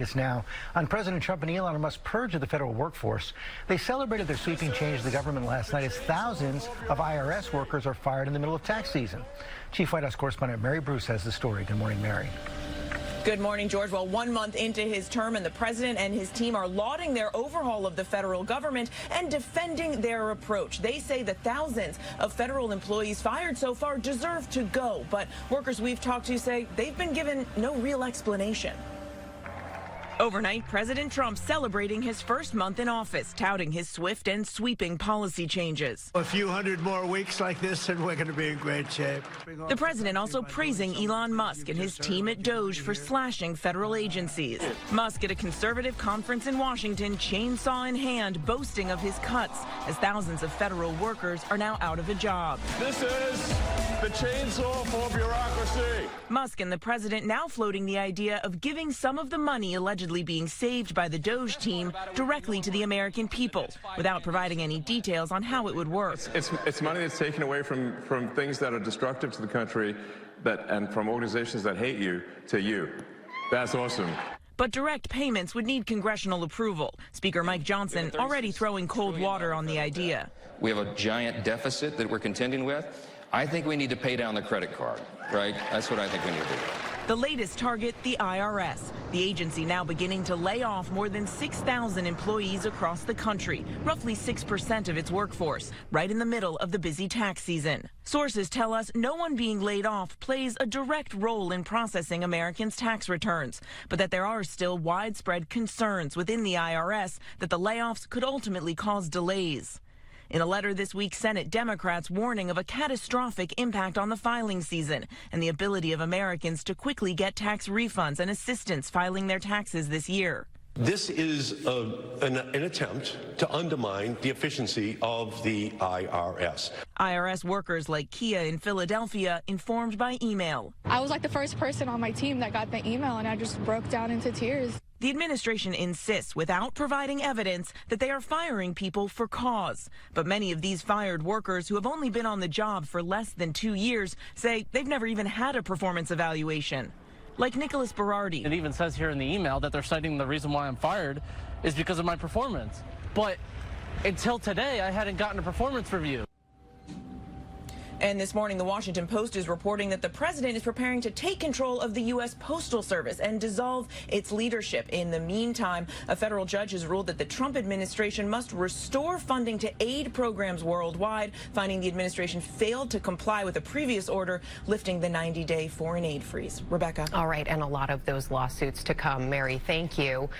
It's now on President Trump and Elon Musk's purge of the federal workforce. They celebrated their sweeping change to the government last night as thousands of IRS workers are fired in the middle of tax season. Chief White House correspondent Mary Bruce has the story. Good morning, Mary. Good morning, George. Well, 1 month into his term, and the president and his team are lauding their overhaul of the federal government and defending their approach. They say the thousands of federal employees fired so far deserve to go, but workers we've talked to say they've been given no real explanation. Overnight, President Trump celebrating his first month in office, touting his swift and sweeping policy changes. A few hundred more weeks like this and we're going to be in great shape. The president also praising Elon Musk and his team at DOGE for slashing federal agencies. Musk at a conservative conference in Washington, chainsaw in hand, boasting of his cuts as thousands of federal workers are now out of a job. This is the chainsaw for bureaucracy. Musk and the president now floating the idea of giving some of the money allegedly being saved by the DOGE team directly to the American people, without providing any details on how it would work. It's money that's taken away from things that are destructive to the country and from organizations that hate you to you. That's awesome. But direct payments would need congressional approval. Speaker Mike Johnson already throwing cold water on the idea. We have a giant deficit that we're contending with. I think we need to pay down the credit card, right? That's what I think we need to do. The latest target, the IRS. The agency now beginning to lay off more than 6,000 employees across the country, roughly 6% of its workforce, right in the middle of the busy tax season. Sources tell us no one being laid off plays a direct role in processing Americans' tax returns, but that there are still widespread concerns within the IRS that the layoffs could ultimately cause delays. In a letter this week, Senate Democrats warning of a catastrophic impact on the filing season and the ability of Americans to quickly get tax refunds and assistance filing their taxes this year. This is an attempt to undermine the efficiency of the IRS. IRS workers like Kia in Philadelphia informed by email. I was like the first person on my team that got the email, and I just broke down into tears. The administration insists, without providing evidence, that they are firing people for cause. But many of these fired workers who have only been on the job for less than 2 years say they've never even had a performance evaluation. Like Nicholas Berardi. It even says here in the email that they're citing the reason why I'm fired is because of my performance. But until today, I hadn't gotten a performance review. And this morning, the Washington Post is reporting that the president is preparing to take control of the U.S. Postal Service and dissolve its leadership. In the meantime, a federal judge has ruled that the Trump administration must restore funding to aid programs worldwide, finding the administration failed to comply with a previous order lifting the 90-day foreign aid freeze. Rebecca. All right, and a lot of those lawsuits to come. Mary, thank you.